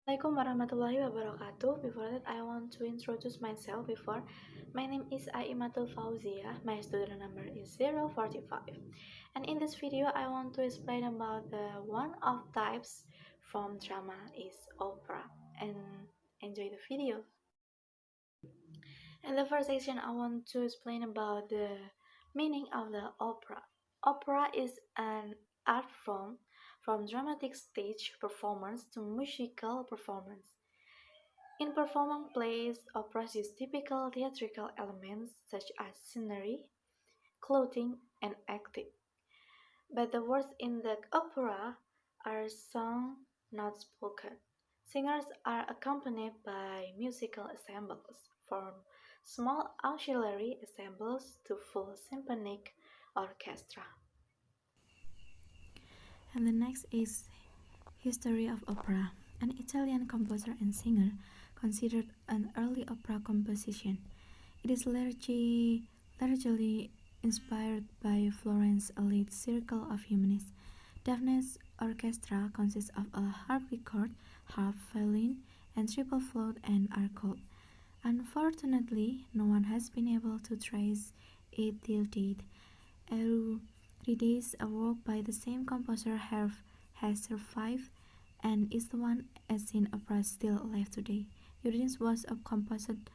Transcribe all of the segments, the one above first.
Assalamualaikum warahmatullahi wabarakatuh. Before that, I want to introduce myself before. My name is Aimatul Fauziyah. My student number is 045. And in this video, I want to explain about the one of types from drama is opera. And enjoy the video. In the first section, I want to explain about the meaning of the opera. Opera is an art form from dramatic stage performance to musical performance. In performing plays, operas use typical theatrical elements such as scenery, clothing, and acting. But the words in the opera are sung, not spoken. Singers are accompanied by musical ensembles, from small auxiliary ensembles to full symphonic orchestra. And the next is History of Opera, an Italian composer and singer considered an early opera composition. It is largely inspired by Florence's elite circle of humanists. Daphne's orchestra consists of a harpsichord, harp, violin, and triple flute and arcot. Unfortunately, no one has been able to trace it till date. Eurydice, a work by the same composer, has survived and is the one extant opera still alive today. Eurydice was composed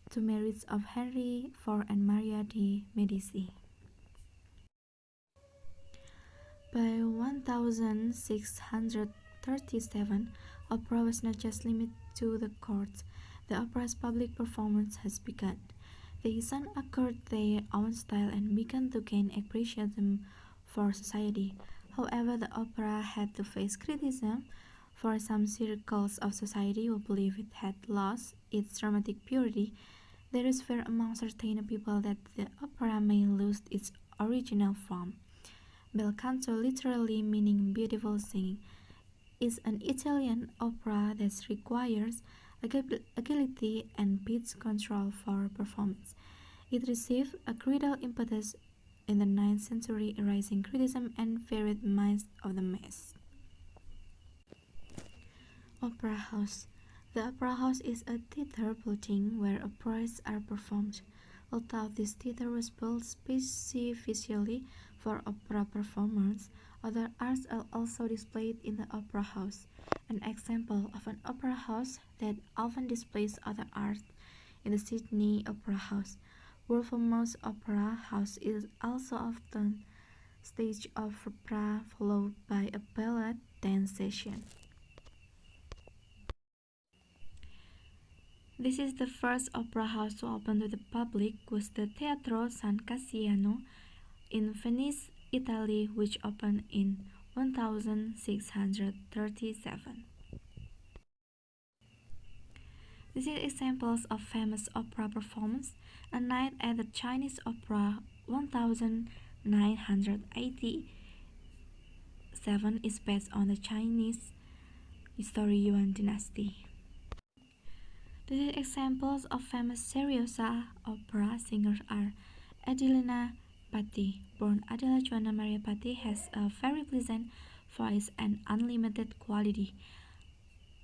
to merits of Henry IV and Maria de' Medici. By 1637, opera was not just limited to the courts. The opera's public performance has begun. They soon acquired their own style and began to gain appreciation for society. However, the opera had to face criticism for some circles of society who believed it had lost its dramatic purity. There is fear among certain people that the opera may lose its original form. Bel canto, literally meaning beautiful singing, is an Italian opera that requires agility and pitch control for performance. It received a critical impetus in the 9th century, raising criticism and varied minds of the mass. Opera House. The Opera House is a theater building where operas are performed. Although this theater was built specifically for opera performance, other arts are also displayed in the Opera House. An example of an opera house that often displays other art in the Sydney Opera House. World-famous Opera House is also often stage of opera followed by a ballet dance session. This is the first opera house to open to the public was the Teatro San Cassiano in Venice, Italy, which opened in 1637. This is examples of famous opera performance. A Night at the Chinese Opera 1987 is based on the Chinese history Yuan dynasty. The examples of famous seriosa opera singers are Adelina Patti. Born Adela Joanna Maria Patti has a very pleasant voice and unlimited quality.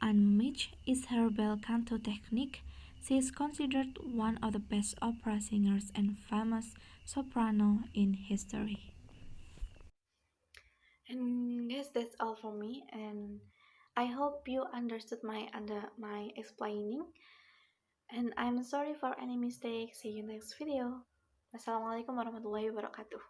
Unmatched is her bel canto technique. She is considered one of the best opera singers and famous soprano in history. And yes, that's all for me. And I hope you understood my explaining. And I'm sorry for any mistakes. See you next video. Wassalamualaikum warahmatullahi wabarakatuh.